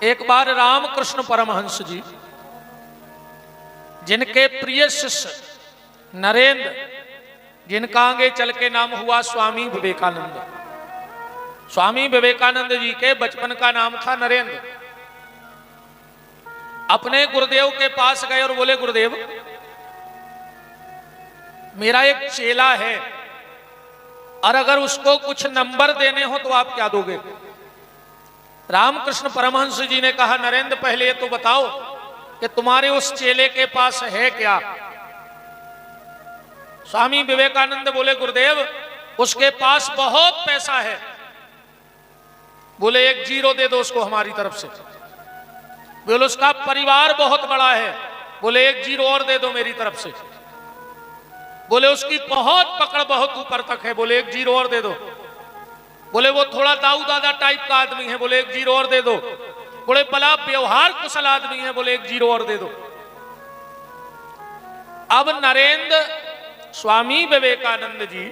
एक बार रामकृष्ण परमहंस जी, जिनके प्रिय शिष्य नरेंद्र, जिनका आगे चल के नाम हुआ स्वामी विवेकानंद, स्वामी विवेकानंद जी के बचपन का नाम था नरेंद्र, अपने गुरुदेव के पास गए और बोले, गुरुदेव मेरा एक चेला है और अगर उसको कुछ नंबर देने हो तो आप क्या दोगे? रामकृष्ण परमहंस जी ने कहा, नरेंद्र पहले ये तो बताओ कि तुम्हारे उस चेले के पास है क्या? स्वामी विवेकानंद बोले, गुरुदेव उसके पास बहुत पैसा है। बोले, एक जीरो दे दो उसको हमारी तरफ से। बोले, उसका परिवार बहुत बड़ा है। बोले, एक जीरो और दे दो मेरी तरफ से। बोले, उसकी बहुत पकड़ बहुत ऊपर तक है। बोले, एक जीरो और दे दो। बोले, वो थोड़ा दाऊ दादा टाइप का आदमी है। बोले, एक जीरो और दे दो। बोले, बड़ा व्यवहार कुशल आदमी है। बोले, एक जीरो और दे दो। अब नरेंद्र स्वामी विवेकानंद जी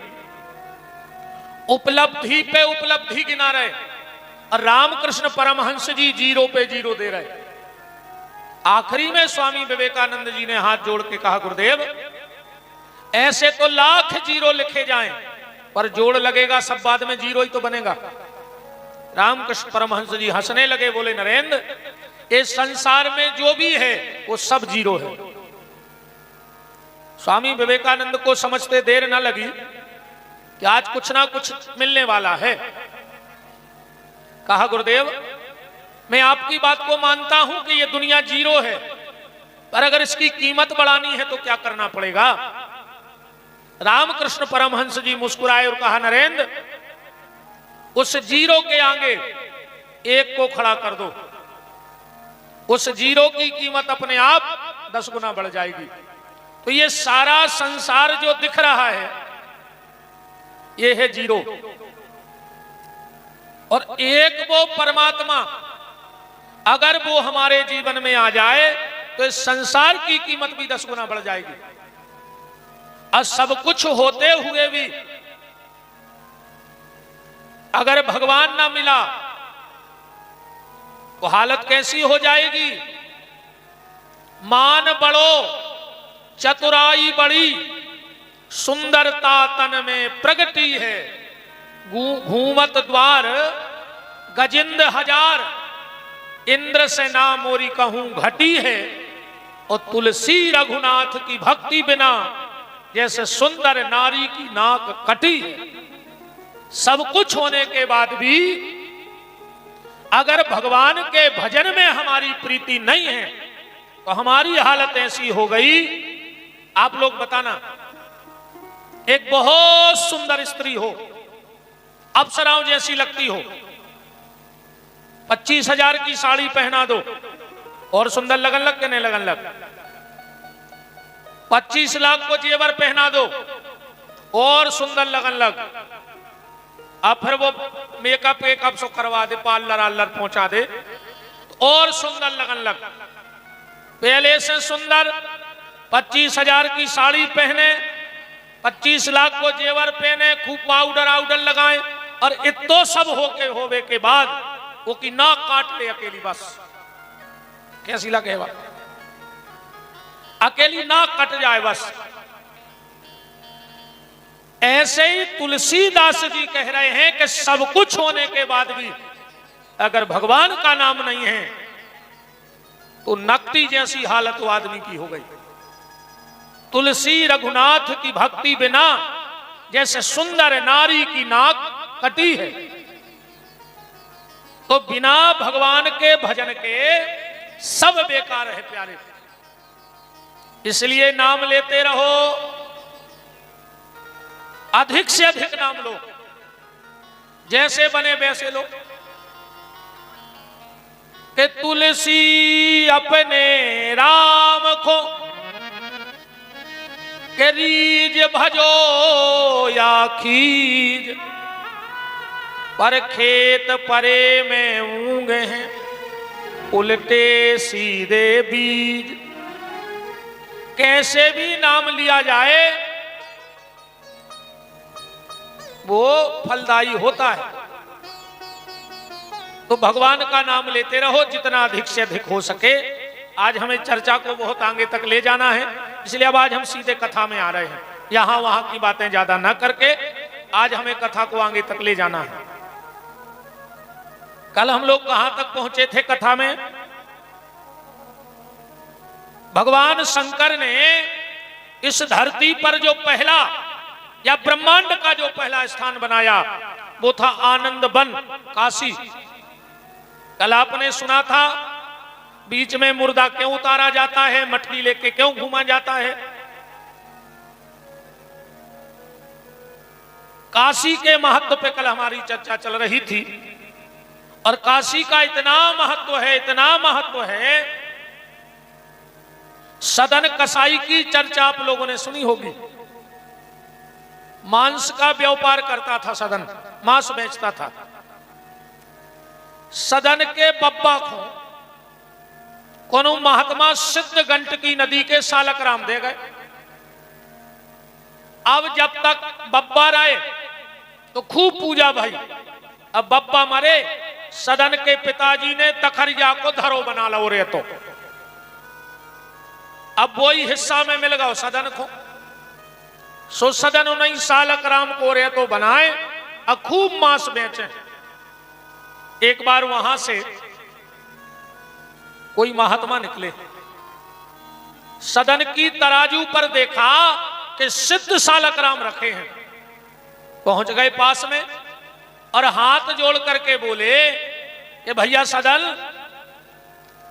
उपलब्धि पे उपलब्धि गिना रहे और रामकृष्ण परमहंस जी जीरो पे जीरो दे रहे। आखिरी में स्वामी विवेकानंद जी ने हाथ जोड़ के कहा, गुरुदेव ऐसे तो लाख जीरो लिखे जाएं, पर जोड़ लगेगा सब बाद में जीरो ही तो बनेगा। रामकृष्ण परमहंस जी हंसने लगे, बोले, नरेंद्र इस संसार में जो भी है वो सब जीरो है। स्वामी विवेकानंद को समझते देर न लगी कि आज कुछ ना कुछ मिलने वाला है। कहा, गुरुदेव मैं आपकी बात को मानता हूं कि ये दुनिया जीरो है, पर अगर इसकी कीमत बढ़ानी है तो क्या करना पड़ेगा? रामकृष्ण परमहंस जी मुस्कुराए और कहा, नरेंद्र उस जीरो के आगे एक को खड़ा कर दो, उस जीरो की कीमत अपने आप 10 गुना बढ़ जाएगी। तो ये सारा संसार जो दिख रहा है ये है जीरो, और एक वो परमात्मा अगर वो हमारे जीवन में आ जाए तो इस संसार की कीमत भी 10 गुना बढ़ जाएगी। और सब कुछ होते हुए भी अगर भगवान ना मिला तो हालत कैसी हो जाएगी? मान बढ़ो चतुराई बड़ी, सुंदरता तन में प्रगति है, घूमत द्वार गजिंद हजार, इंद्र से ना मोरी कहूं घटी है, और तुलसी रघुनाथ की भक्ति बिना जैसे सुंदर नारी की नाक कटी है। सब कुछ होने के बाद भी अगर भगवान के भजन में हमारी प्रीति नहीं है तो हमारी हालत ऐसी हो गई। आप लोग बताना, एक बहुत सुंदर स्त्री हो, अप्सराओं जैसी लगती हो, 25,000 की साड़ी पहना दो और सुंदर लगन लग के नहीं लगन लग, 25 लाख को जेवर पहना दो और सुंदर लगन लग, अब फिर वो मेकअप वेकअप सो करवा दे, पार्लर आर्लर पहुंचा दे और सुंदर लगन लग। पहले से सुंदर 25,000 की साड़ी पहने, 25 लाख को जेवर पहने, खूब पाउडर आउडर लगाए, और इतो सब होवे के बाद वो की नाक काट ले अकेली, बस कैसी लगे बात, अकेली नाक कट जाए बस। ऐसे ही तुलसीदास जी कह रहे हैं कि सब कुछ होने के बाद भी अगर भगवान का नाम नहीं है तो नकती जैसी हालत वो आदमी की हो गई। तुलसी रघुनाथ की भक्ति बिना जैसे सुंदर नारी की नाक कटी है। तो बिना भगवान के भजन के सब बेकार है प्यारे। इसलिए नाम लेते रहो, अधिक से अधिक नाम लो, जैसे बने वैसे लो। कि तुलसी अपने राम को के रीज भजो या खीज, पर खेत परे में ऊंगे हैं उल्टे सीधे बीज। कैसे भी नाम लिया जाए वो फलदायी होता है। तो भगवान का नाम लेते रहो जितना अधिक से अधिक हो सके। आज हमें चर्चा को बहुत आगे तक ले जाना है, इसलिए अब आज हम सीधे कथा में आ रहे हैं, यहां वहां की बातें ज्यादा ना करके आज हमें कथा को आगे तक ले जाना है। कल हम लोग कहां तक पहुंचे थे कथा में? भगवान शंकर ने इस धरती पर जो पहला या ब्रह्मांड का जो पहला स्थान बनाया वो था आनंद वन काशी। कल आपने सुना था बीच में मुर्दा क्यों उतारा जाता है, मटकी लेके क्यों घूमा जाता है। काशी के महत्व पे कल हमारी चर्चा चल रही थी और काशी का इतना महत्व है, इतना महत्व है। सदन कसाई की चर्चा आप लोगों ने सुनी होगी। मांस का व्यापार करता था सदन, मांस बेचता था। सदन के बब्बा को कोनो महात्मा सिद्ध गंडकी नदी के सालक राम दे गए। अब जब तक बब्बा रहे तो खूब पूजा भाई। अब बब्बा मरे, सदन के पिताजी ने तखरिया को धरो बना लो रे, तो अब वही हिस्सा में मिल गया सदन को। सो सदन उन्हीं सालक राम को रे तो बनाए और खूब मांस बेचे। एक बार वहां से कोई महात्मा निकले, सदन की तराजू पर देखा कि सिद्ध सालक राम रखे हैं। पहुंच गए पास में और हाथ जोड़ करके बोले कि भैया सदन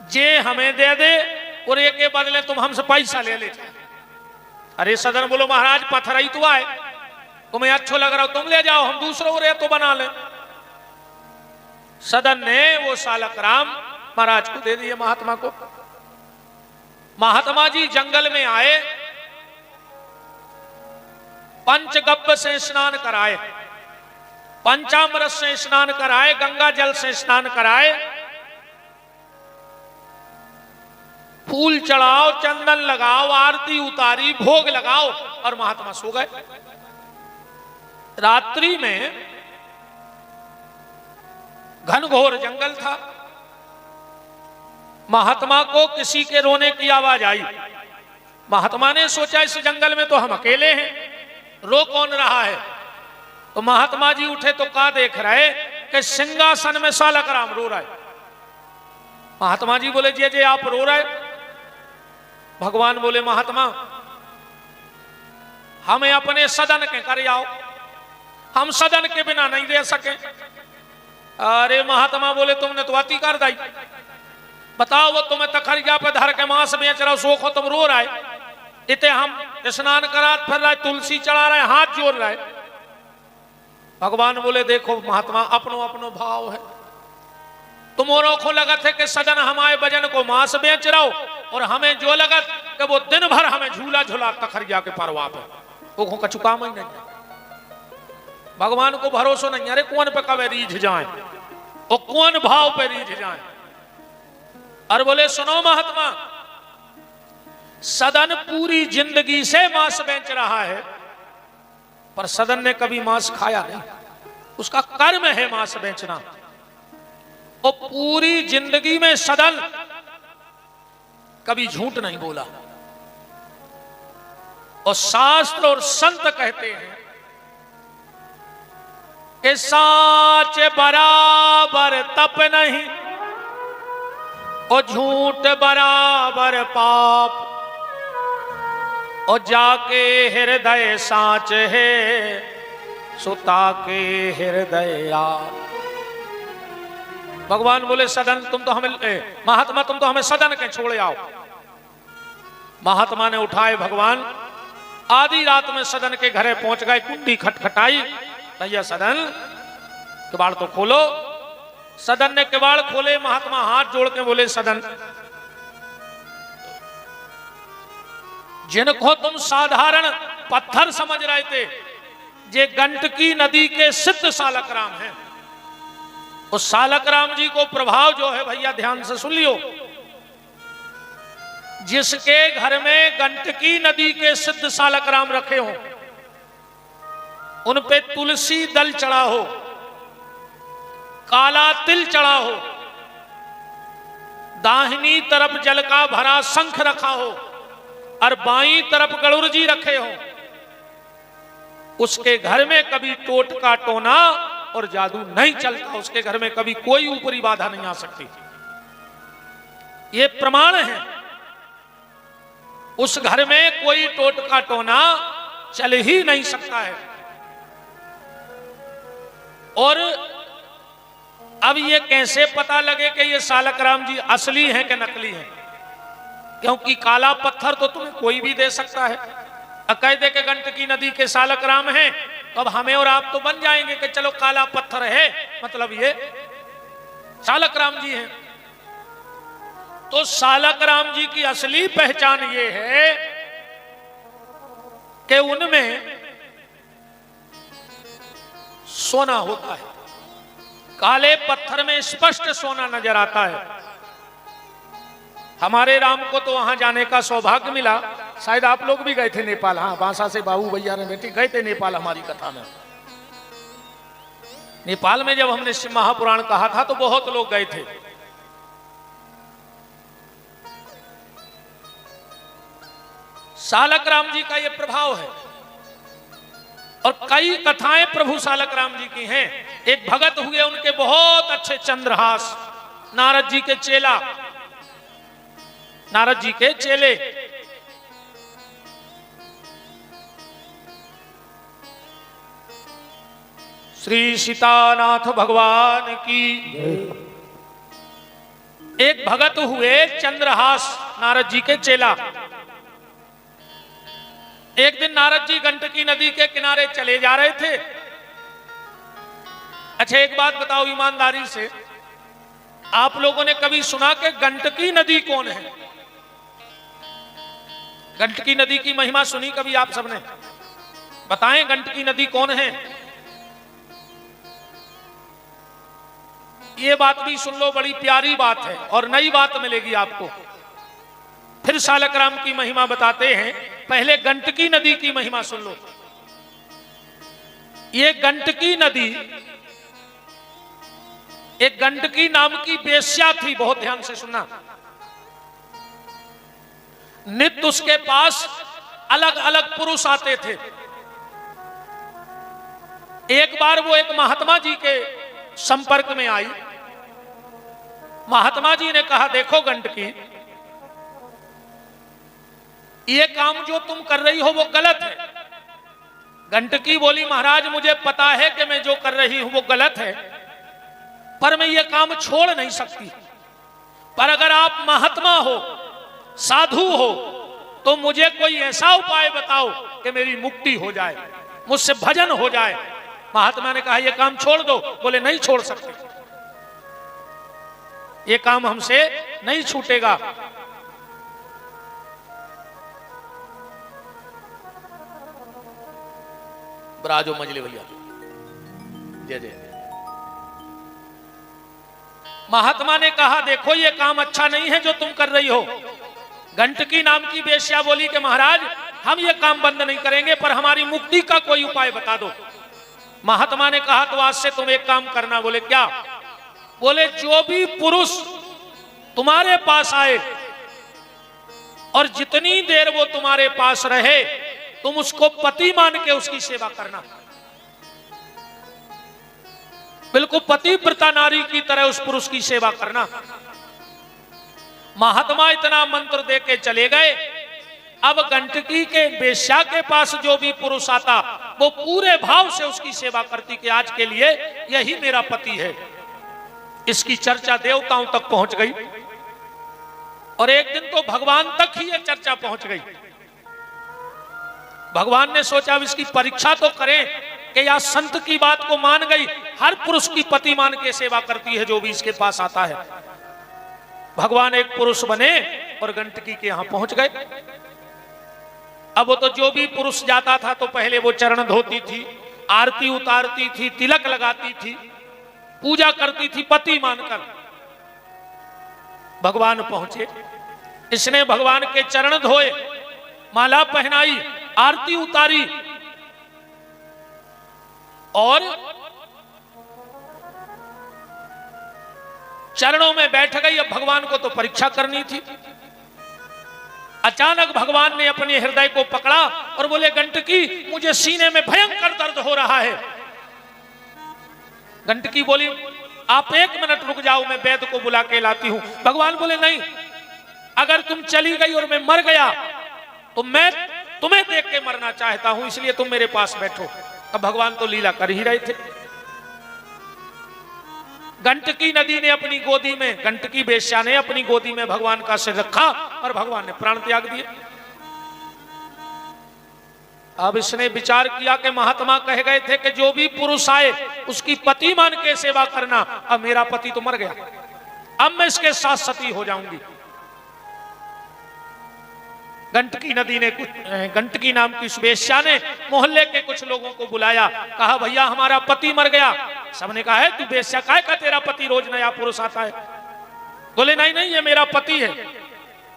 जे हमें दे दे और एक के बदले तुम हमसे पैसा ले ले। अरे सदन बोलो महाराज पथराई तो आए, तुम्हें अच्छो लग रहा हो तुम ले जाओ, हम दूसरों रे तो बना ले। सदन ने वो सालक राम महाराज को दे दिए, महात्मा को। महात्मा जी जंगल में आए, पंचगव्य से स्नान कराए, पंचामृत से स्नान कराए, गंगा जल से स्नान कराए, फूल चढ़ाओ, चंदन लगाओ, आरती उतारी, भोग लगाओ और महात्मा सो गए। रात्रि में घनघोर जंगल था। महात्मा को किसी के रोने की आवाज आई। महात्मा ने सोचा इस जंगल में तो हम अकेले हैं, रो कौन रहा है। तो महात्मा जी उठे तो क्या देख रहे कि सिंहासन में सालक राम रो रहा है। महात्मा जी बोले जी आप रो रहे। भगवान बोले महात्मा हमें अपने सदन के कर आओ, हम सदन के बिना नहीं दे सके। अरे महात्मा बोले तुमने तो अति कर दी, बताओ वो तुम्हें तखरिया पे धर के मांस बेच रहा, सोखो तुम रो रहा है। इतने हम स्नान करा फिर रहे, तुलसी चढ़ा रहे, हाथ जोड़ रहे। भगवान बोले देखो महात्मा अपनो अपनो भाव है। तुम्हारों को लगत है कि सदन हमारे वजन को मांस बेच रहा हो और हमें जो लगत कि वो दिन भर हमें झूला झूला तखरिया के परवा पे, वो का चुकाम ही नहीं है। भगवान को भरोसा नहीं, अरे कौन पे कवे रीझ जाए, वो कौन भाव पे रीझ जाए। और बोले सुनो महात्मा, सदन पूरी जिंदगी से मांस बेच रहा है पर सदन ने कभी मांस खाया नहीं, उसका कर्म है मांस बेचना। और पूरी जिंदगी में सदन कभी झूठ नहीं बोला। और शास्त्र और संत कहते हैं कि साच बराबर तप नहीं और झूठ बराबर पाप, और जाके हृदय साच है सुता के हृदय आप। भगवान बोले सदन तुम तो हमें महात्मा तुम तो हमें सदन के छोड़े आओ। महात्मा ने उठाए भगवान, आधी रात में सदन के घरे पहुंच गए, कुंडी खटखटाई, भैया सदन किवाड़ तो खोलो। सदन ने किवाड़ खोले, महात्मा हाथ जोड़ के बोले सदन जिनको तुम साधारण पत्थर समझ रहे थे, ये गंडकी नदी के सिद्ध सालक राम हैं। उस सालक राम जी को प्रभाव जो है भैया ध्यान से सुन लियो। जिसके घर में गंडकी नदी के सिद्ध सालक राम रखे हो, उन पे तुलसी दल चढ़ा हो, काला तिल चढ़ा हो, दाहिनी तरफ जल का भरा शंख रखा हो और बाईं तरफ गरुड़ जी रखे हो, उसके घर में कभी टोटका टोना और जादू नहीं चलता, उसके घर में कभी कोई ऊपरी बाधा नहीं आ सकती। ये प्रमाण है। उस घर में कोई टोटका टोना चल ही नहीं सकता है। और अब ये कैसे पता लगे कि ये सालकराम जी असली हैं कि नकली हैं? क्योंकि काला पत्थर तो तुम्हें कोई भी दे सकता है। कह दे के गंडकी नदी के सालकराम हैं, तो अब हमें और आप तो बन जाएंगे कि चलो काला पत्थर है मतलब ये सालकराम जी हैं। तो सालकराम जी की असली पहचान ये है कि उनमें सोना होता है। काले पत्थर में स्पष्ट सोना नजर आता है। हमारे राम को तो वहां जाने का सौभाग्य मिला। शायद आप लोग भी गए थे नेपाल। हाँ, बांसा से बाबू भैया ने बेटी गए थे नेपाल हमारी कथा में। नेपाल में जब हमने शिव महापुराण कहा था तो बहुत लोग गए थे। सालकराम जी का यह प्रभाव है और कई कथाएं प्रभु सालकराम जी की हैं। एक भगत हुए, उनके बहुत अच्छे चंद्रहास, नारद जी के चेला, नारद जी के चेले। श्री सीतानाथ भगवान की। एक भगत हुए चंद्रहास, नारद जी के चेला। एक दिन नारद जी गंडकी नदी के किनारे चले जा रहे थे। अच्छा, एक बात बताओ ईमानदारी से, आप लोगों ने कभी सुना कि गंडकी नदी कौन है? गंडकी नदी की महिमा सुनी कभी आप सबने? बताएं गंडकी नदी कौन है? ये बात भी सुन लो, बड़ी प्यारी बात है और नई बात मिलेगी आपको। फिर सालकराम की महिमा बताते हैं। पहले गंडकी नदी की महिमा सुन लो। ये गंडकी नदी एक गंडकी नाम की वेश्या थी। बहुत ध्यान से सुनना। नित्य उसके पास अलग अलग पुरुष आते थे। एक बार वो एक महात्मा जी के संपर्क में आई। महात्मा जी ने कहा, देखो गंडकी, ये काम जो तुम कर रही हो वो गलत है। गंडकी बोली, महाराज मुझे पता है कि मैं जो कर रही हूं वो गलत है, पर मैं ये काम छोड़ नहीं सकती। पर अगर आप महात्मा हो, साधु हो, तो मुझे कोई ऐसा उपाय बताओ कि मेरी मुक्ति हो जाए, मुझसे भजन हो जाए। महात्मा ने कहा, यह काम छोड़ दो। बोले, नहीं छोड़ सकते, ये काम हमसे नहीं छूटेगा। बराजो मजले भैया, जय जय। महात्मा ने कहा, देखो ये काम अच्छा नहीं है जो तुम कर रही हो। गंडकी नाम की वेश्या बोली कि महाराज हम ये काम बंद नहीं करेंगे, पर हमारी मुक्ति का कोई उपाय बता दो। महात्मा ने कहा, तो आज से तुम एक काम करना। बोले, क्या? बोले, जो भी पुरुष तुम्हारे पास आए और जितनी देर वो तुम्हारे पास रहे, तुम उसको पति मान के उसकी सेवा करना। बिल्कुल पतिव्रता नारी की तरह उस पुरुष की सेवा करना। महात्मा इतना मंत्र दे के चले गए। अब गंडकी के वेश्या के पास जो भी पुरुष आता, वो पूरे भाव से उसकी सेवा करती कि आज के लिए यही मेरा पति है। इसकी चर्चा देवताओं तक पहुंच गई और एक दिन तो भगवान तक ही ये चर्चा पहुंच गई। भगवान ने सोचा अब इसकी परीक्षा तो करें कि या संत की बात को मान गई, हर पुरुष की पति मान के सेवा करती है जो भी इसके पास आता है। भगवान एक पुरुष बने और गंडकी के यहां पहुंच गए। अब वो तो जो भी पुरुष जाता था तो पहले वो चरण धोती थी, आरती उतारती थी, तिलक लगाती थी, पूजा करती थी पति मानकर। भगवान पहुंचे, इसने भगवान के चरण धोए, माला पहनाई, आरती उतारी और चरणों में बैठ गई। अब भगवान को तो परीक्षा करनी थी। अचानक भगवान ने अपने हृदय को पकड़ा और बोले, गंडकी, मुझे सीने में भयंकर दर्द हो रहा है। गंडकी बोली, आप 1 मिनट रुक जाओ, मैं वैद्य को बुला के लाती हूं। भगवान बोले, नहीं, अगर तुम चली गई और मैं मर गया तो मैं तुम्हें देख के मरना चाहता हूं, इसलिए तुम मेरे पास बैठो। अब भगवान तो लीला कर ही रहे थे। गंडकी नदी ने अपनी गोदी में, गंडकी वेश्या ने अपनी गोदी में भगवान का सिर रखा और भगवान ने प्राण त्याग दिए। अब इसने विचार किया कि महात्मा कह गए थे कि जो भी पुरुष आए उसकी पति मान के सेवा करना। अब मेरा पति तो मर गया, अब मैं इसके साथ सती हो जाऊंगी। गंडकी नदी ने, गंडकी नाम की वेश्या ने मोहल्ले के कुछ लोगों को बुलाया, कहा, भैया हमारा पति मर गया। सबने कहा, है तू वेश्या काहे का, तेरा पति रोज नया पुरुष आता है। बोले, नहीं नहीं, ये मेरा पति है,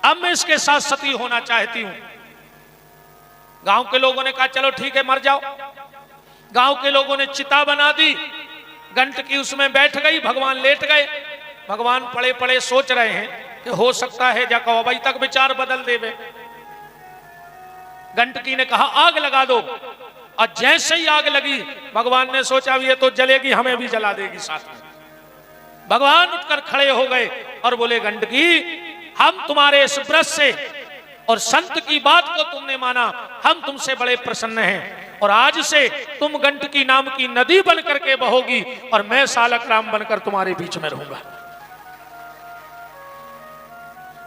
अब मैं इसके साथ सती होना चाहती हूं। गांव के लोगों ने कहा, चलो ठीक है, मर जाओ। गांव के लोगों ने चिता बना दी, गंडकी उसमें बैठ गई, भगवान लेट गए। भगवान पड़े पड़े सोच रहे हैं कि हो सकता है जाको अभी तक विचार बदल देवे। गंडकी ने कहा, आग लगा दो, और जैसे ही आग लगी भगवान ने सोचा, ये तो जलेगी, हमें भी जला देगी साथ में। भगवान उठकर खड़े हो गए और बोले, गंडकी, हम तुम्हारे इस व्रत से और संत की बात को तुमने माना, हम तुमसे बड़े प्रसन्न हैं, और आज से तुम गंडकी नाम की नदी बन करके बहोगी और मैं सालक राम बनकर तुम्हारे बीच में रहूंगा।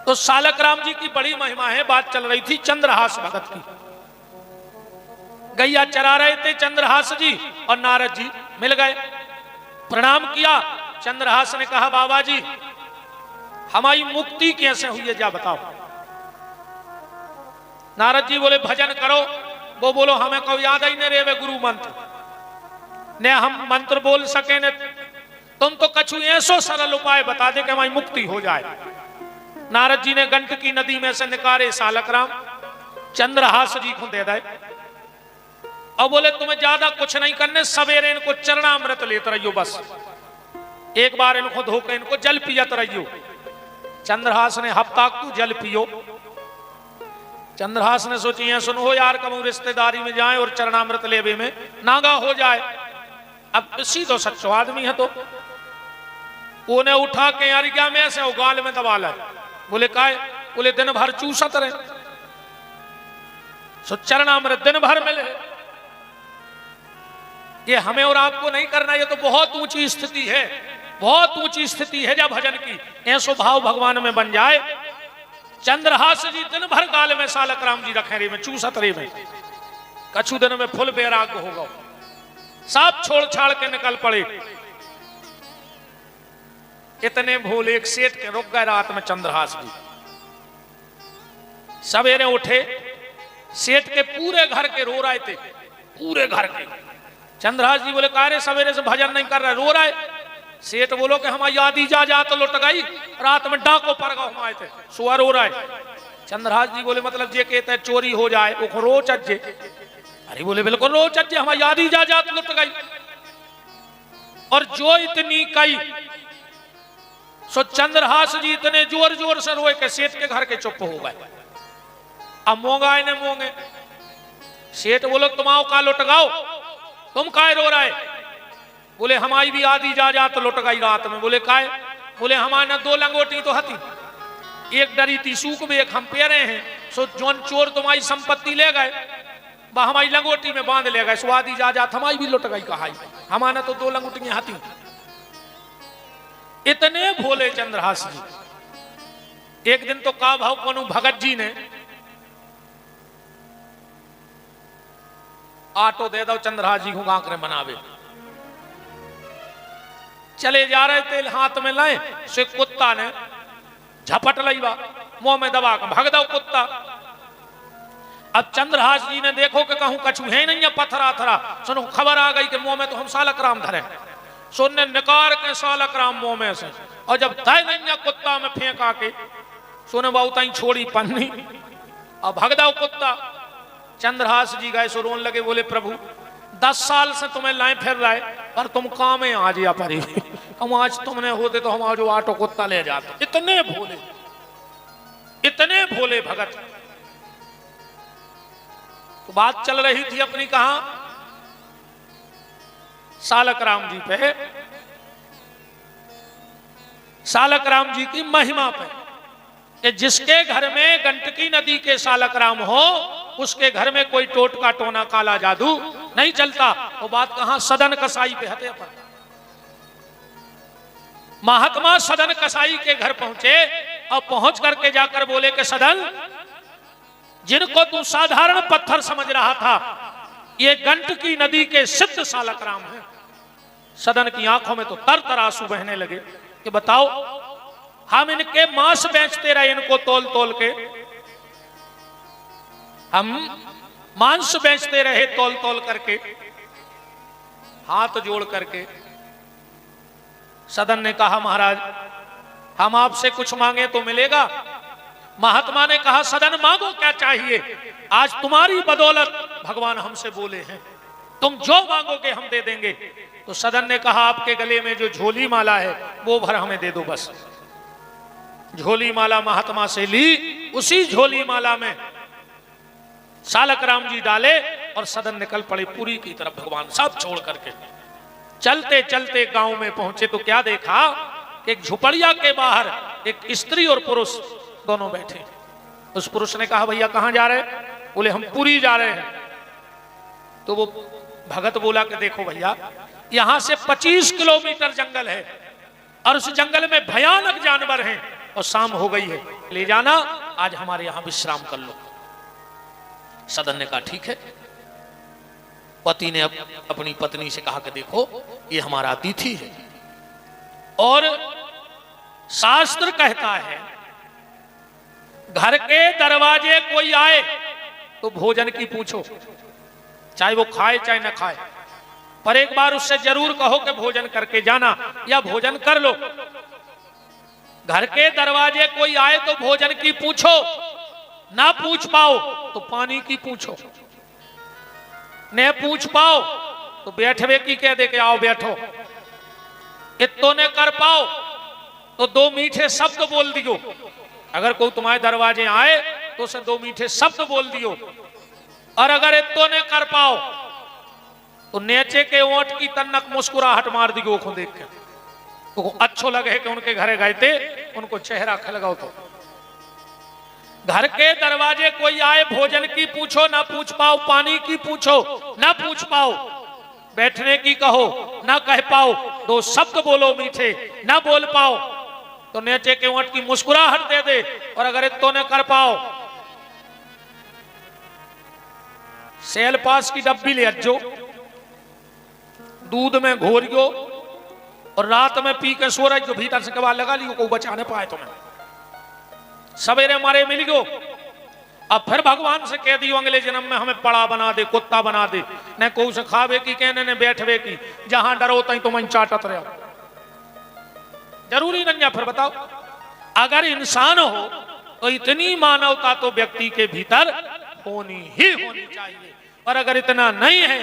तो सालक राम जी की बड़ी महिमा है। बात चल रही थी चंद्रहास भगत की। गैया चरा रहे थे चंद्रहास जी और नारद जी मिल गए, प्रणाम किया। चंद्रहास ने कहा, बाबा जी हमारी मुक्ति कैसे हुई है, जा बताओ। नारद जी बोले, भजन करो। वो बोलो, हमें कभी याद ही नहीं रहे गुरु मंत्र ने, हम मंत्र बोल सके ने, तुम तो कछु ऐसो सरल उपाय बता दे कि हमारी मुक्ति हो जाए। नारद जी ने गंडकी नदी में से निकाले सालक राम, चंद्रहास जी को दे दे और बोले, तुम्हें ज्यादा कुछ नहीं करने, सवेरे इनको चरणामृत लेते रहियो, बस एक बार इनको धोकर इनको जल पियत रहियो। चंद्रहास ने हफ्ता को जल पियो। चंद्रहास ने सोची, है सुनो यार, कबू रिश्तेदारी में जाए और चरणामृत लेवे में नागा हो जाए। अब सीधो सच्चो आदमी है तो उन्हें उठा के यार क्या में से गाल में दबा लाए। बोले, काय? बोले, दिन भर चूसत रहे, सो चरणामृत दिन भर मिले। ये हमें और आपको नहीं करना, ये तो बहुत ऊंची स्थिति है, बहुत ऊंची स्थिति है जब भजन की ऐसो भाव भगवान में बन जाए। चंद्रहास जी दिन भर गाल में सालक राम जी रखे रे में, चूसत रे में, कछु दिन में फुल बैराग्य होगा, सब छोड़ छाड़ के निकल पड़े। इतने भोले एक सेठ के रुक गए रात में चंद्रहास जी। सवेरे उठे, सेठ के पूरे घर के रो रहे थे, पूरे घर के। चंद्रहास जी बोले, कारे सवेरे से भजन नहीं कर रहे, रो रहे। सेठ बोलो कि हमारी आधी जा तो लुट गई, रात में डाको पर गए हम आए थे, सुअर हो रहा है। चंद्रहास जी बोले, मतलब जे कहते हैं चोरी हो जाए वो रोज अज्जे। अरे बोले, बिल्कुल रोज अज्जे, हमारी आधी जा तो लुट गई। और जो इतनी कई, सो चंद्रहास जी इतने जोर जोर से रोए के सेठ के घर के चुप हो गए। अब मोंगा ने मोंगे, सेठ बोलो, तुम आओ का लुट गाओ, तुम काय रो रहे? बोले, हमारी भी आधी जा तो लुट गई रात में। बोले, काय? बोले, हमारे 2 लंगोटी तो हती, एक डरी थी सूख में, एक हम पेरे हैं, सो जोन चोर तुम्हारी संपत्ति ले गए, हमारी लंगोटी में बांध ले गए, सो आधी जा हमारी भी लुट गई। कहा हमारा तो 2 लंगोटियां हती। इतने भोले चंद्रहास जी। एक दिन तो का भाव कोनु भगत जी ने आटो दे दो चंद्रहास जी को गांकरे बनावे। चले जा रहे थे, हाथ में लाए, से कुत्ता ने झपट लईवा, मुंह में दबा कर भग दो कुत्ता। अब चंद्रहास जी ने देखो कि कहूं कछु है नहीं, पत्थरा थरा, सुनो खबर आ गई कि मुंह में तो हम सालक राम धरे। सुनने निकार के सालक राम मुंह में से, और जब तय नहीं कुत्ता में फेंक आके सुने बहुत छोड़ी पन्नी और भग दो कुत्ता। चंद्रहास जी गए, सो रोन लगे, बोले, प्रभु 10 साल से तुम्हें लाए फिर रहे, पर तुम काम में आ जिया परी, हम आज तुमने होते तो हम आज वो आटो कुत्ता ले जाते। इतने भोले भगत। तो बात चल रही थी अपनी कहां, सालक राम जी पे, सालक राम जी की महिमा पे, कि जिसके घर में गंडकी नदी के सालक राम हो उसके घर में कोई टोटका टोना काला जादू नहीं चलता। वो बात कहां, सदन कसाई पे हते अपन। महात्मा सदन कसाई के घर पहुंचे और पहुंच करके जाकर बोले कि सदन, जिनको तू साधारण पत्थर समझ रहा था ये गंडकी नदी के सिद्ध सालक राम है। सदन की आंखों में तो तर तर आंसू बहने लगे कि बताओ, हम इनके मांस बेचते रहे, इनको तोल तोल के हम मांस बेचते रहे तोल तोल करके, हाथ जोड़ करके। सदन ने कहा महाराज हम आपसे कुछ मांगे तो मिलेगा। महात्मा ने कहा सदन मांगो क्या चाहिए, आज तुम्हारी बदौलत भगवान हमसे बोले हैं, तुम जो मांगोगे हम दे देंगे। तो सदन ने कहा आपके गले में जो झोली माला है वो भर हमें दे दो बस। झोली माला महात्मा से ली, उसी झोली माला में सालक राम जी डाले और सदन निकल पड़े पुरी की तरफ, भगवान सब छोड़ करके। चलते चलते गांव में पहुंचे तो क्या देखा, एक झुपड़िया के बाहर एक स्त्री और पुरुष दोनों बैठे। उस पुरुष ने कहा भैया कहां जा रहे हैं? बोले हम पुरी जा रहे हैं। तो वो भगत बोला कि देखो भैया यहां से 25 किलोमीटर जंगल है और उस जंगल में भयानक जानवर हैं और शाम हो गई है, ले जाना आज हमारे यहां विश्राम कर लो। सदन ने कहा ठीक है। पति ने अपनी पत्नी से कहा कि देखो ये हमारा अतिथि है और शास्त्र कहता है घर के दरवाजे कोई आए तो भोजन की पूछो, चाहे वो खाए चाहे न खाए, पर एक बार उससे जरूर कहो कि भोजन करके जाना या भोजन कर लो। घर के दरवाजे कोई आए तो भोजन की पूछो, ना पूछ पाओ तो पानी की पूछो, न पूछ पाओ तो बैठवे की कह दे के आओ बैठो, इतो ने कर पाओ तो 2 मीठे शब्द बोल दियो। अगर कोई तुम्हारे दरवाजे आए तो उसे 2 मीठे शब्द बोल दियो, और अगर इतो ने कर पाओ तो नेचे के ओंठ की तन्नक मुस्कुराहट मार दियो को देख के, तो अच्छो लगे कि उनके घरे गए थे, उनको चेहरा खलगाओ। तो घर के दरवाजे कोई आए भोजन की पूछो, ना पूछ पाओ पानी की पूछो, ना पूछ पाओ बैठने की कहो, ना कह पाओ 2 शब्द बोलो मीठे, ना बोल पाओ तो नीचे के ओंठ की मुस्कुराहट दे दे, और अगर इतो ने कर पाओ सेल पास की डब्बी ले अज्जो, दूध में घोरियो और रात में पी के सो रही, जो भीतर से कबाल लगा लियो को बचाने पाए तुम्हें, सवेरे मारे मिल गयो। अब फिर भगवान से कह दियो अगले जन्म में हमें पड़ा बना दे, कुत्ता बना दे, न को से खावे की कहने ने बैठवे की, जहां डरो तई तुम चाटत रहो। जरूरी नहीं। फिर बताओ अगर इंसान हो तो इतनी मानवता तो व्यक्ति के भीतर होनी ही होनी चाहिए, और अगर इतना नहीं है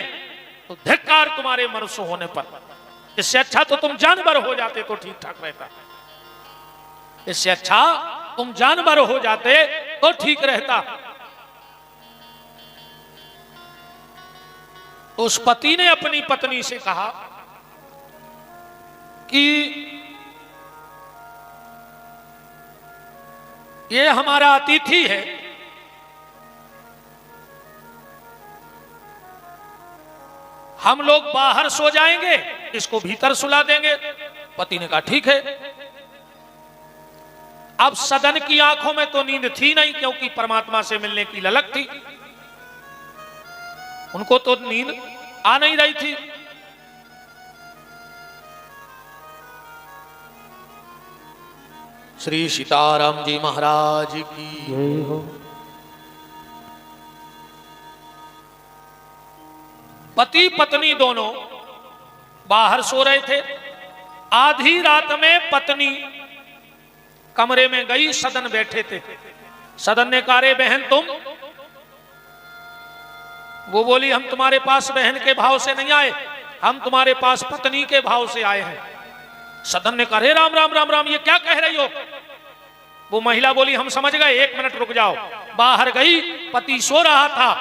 तो धिक्कार तुम्हारे मनुष्य होने पर। इससे अच्छा तो तुम जानवर हो जाते तो ठीक ठाक रहता, इससे अच्छा तुम जानवर हो जाते तो ठीक रहता। तो उस पति ने अपनी पत्नी से कहा कि ये हमारा अतिथि है, हम लोग बाहर सो जाएंगे, इसको भीतर सुला देंगे। पति ने कहा ठीक है। अब सदन की आंखों में तो नींद थी नहीं, क्योंकि परमात्मा से मिलने की ललक थी, उनको तो नींद आ नहीं रही थी। श्री सीताराम जी महाराज की जय हो। पति पत्नी दोनों बाहर सो रहे थे। आधी रात में पत्नी कमरे में गई, सदन बैठे थे। सदन ने कहा रे बहन तुम? वो बोली हम तुम्हारे पास बहन के भाव से नहीं आए, हम तुम्हारे पास पत्नी के भाव से आए हैं। सदन ने कहा, अरे राम राम राम राम, ये क्या कह रही हो? वो महिला बोली, हम समझ गए, 1 मिनट रुक जाओ। बाहर गई, पति सो रहा था,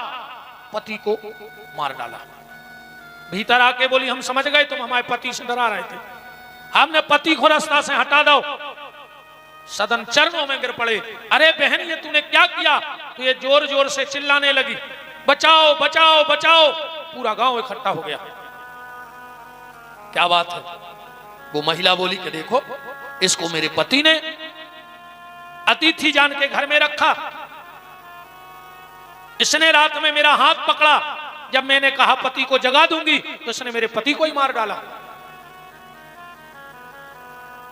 पति को मार डाला। भीतर आके बोली, हम समझ गए तुम हमारे पति से डरा रहे थे, हमने पति को रास्ता से हटा दो। सदन चरणों में गिर पड़े, अरे बहन ये तूने क्या किया? तो ये जोर जोर से चिल्लाने लगी, बचाओ बचाओ बचाओ। पूरा गांव इकट्ठा हो गया। क्या बात है? वो महिला बोली कि देखो, इसको मेरे पति ने अतिथि जान के घर में रखा, इसने रात में मेरा हाथ पकड़ा, जब मैंने कहा पति को जगा दूंगी तो इसने मेरे पति को ही मार डाला।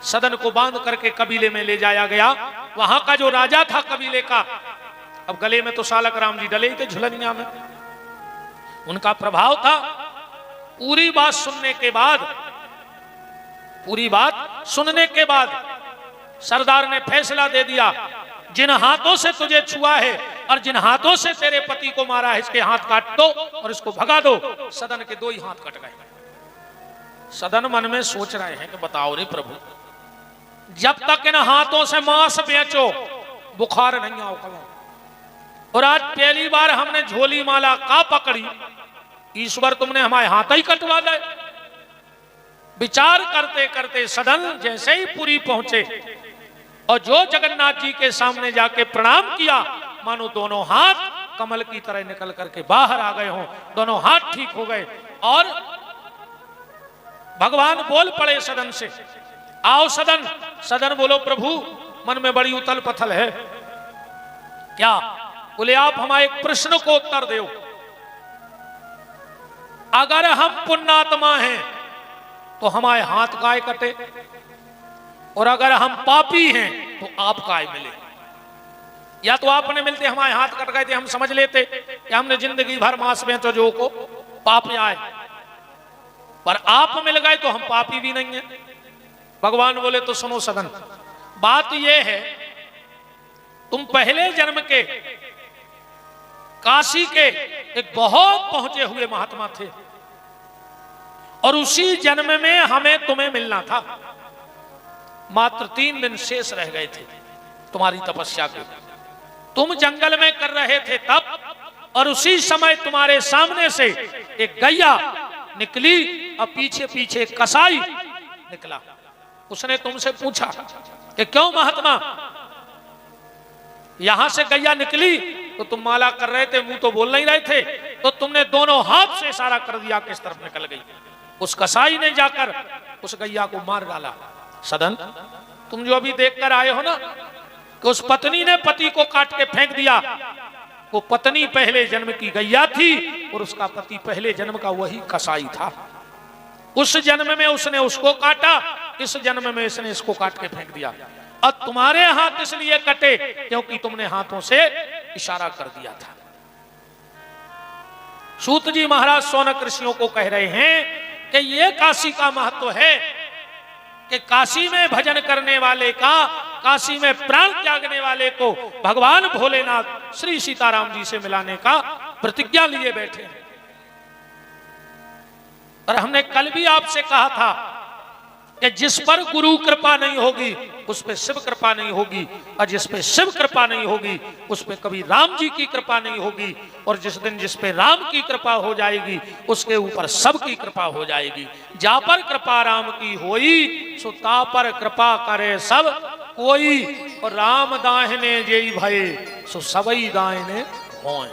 सदन को बांध करके कबीले में ले जाया गया। वहां का जो राजा था कबीले का, अब गले में तो सालक राम जी डले थे झुलनिया में, उनका प्रभाव था। पूरी बात सुनने के बाद सरदार ने फैसला दे दिया, जिन हाथों से तुझे छुआ है और जिन हाथों से तेरे पति को मारा है, इसके हाथ काट दो और इसको भगा दो। सदन के 2 ही हाथ कट गए। सदन मन में सोच रहे हैं कि बताओ रे प्रभु, जब तक इन हाथों से मांस बेचो बुखार नहीं आओ करो, और आज पहली बार हमने झोली माला का पकड़ी, ईश्वर तुमने हमारे हाथ ही कटवा दे। विचार करते करते सदन जैसे ही पुरी पहुंचे और जो जगन्नाथ जी के सामने जाके प्रणाम किया, मानो दोनों हाथ कमल की तरह निकल करके बाहर आ गए हों, दोनों हाथ ठीक हो गए। और भगवान बोल पड़े सदन से, आओ सदन। सदन बोलो, प्रभु मन में बड़ी उथल पथल है। क्या? बोले, आप हमारे एक प्रश्न को उत्तर दो। अगर हम पुण्यात्मा हैं तो हमारे हाथ काय कटे, और अगर हम पापी हैं तो आप काय मिले? या तो आपने मिलते हमारे हाथ कट गए थे, हम समझ लेते कि हमने जिंदगी भर मांस बेचो जो को पाप आए, पर आप मिल गए तो हम पापी भी नहीं है। भगवान बोले, तो सुनो सदन, बात यह है, तुम पहले जन्म के काशी के एक बहुत पहुंचे हुए महात्मा थे, और उसी जन्म में हमें तुम्हें मिलना था। मात्र 3 दिन शेष रह गए थे तुम्हारी तपस्या के। तुम जंगल में कर रहे थे तप, और उसी समय तुम्हारे सामने से एक गैया निकली और पीछे पीछे कसाई निकला। उसने तुमसे पूछा कि क्यों महात्मा, यहां से गैया निकली तो तुम माला कर रहे थे, मुंह तो बोल नहीं रहे थे, तो तुमने दोनों हाथ से इशारा कर दिया किस तरफ निकल गई। उस कसाई ने जाकर उस गैया को मार डाला। सदन, तुम जो अभी देखकर आए हो ना कि उस पत्नी ने पति को काट के फेंक दिया, वो पत्नी पहले जन्म की गैया थी और उसका पति पहले जन्म का वही कसाई था। उस जन्म में उसने उसको काटा, इस जन्म में इसने इसको काट के फेंक दिया। और तुम्हारे हाथ इसलिए कटे क्योंकि तुमने हाथों से इशारा कर दिया था। सूत जी महाराज शौनक ऋषियों को कह रहे हैं कि ये काशी का महत्व है कि काशी में भजन करने वाले का, काशी में प्राण त्यागने वाले को भगवान भोलेनाथ श्री सीताराम जी से मिलाने का प्रतिज्ञा लिए बैठे हैं। और हमने कल भी आपसे कहा था कि जिस पर गुरु कृपा नहीं होगी उस पर शिव कृपा नहीं होगी, और जिस पे शिव कृपा नहीं होगी उस पे कभी राम जी की कृपा नहीं होगी, और जिस दिन जिस पे राम की कृपा हो जाएगी उसके ऊपर सबकी कृपा हो जाएगी। जा पर कृपा राम की होई, सो ता पर कृपा करे सब कोई, और राम दाहिने जेई भये, सो सबई दाहिने होए।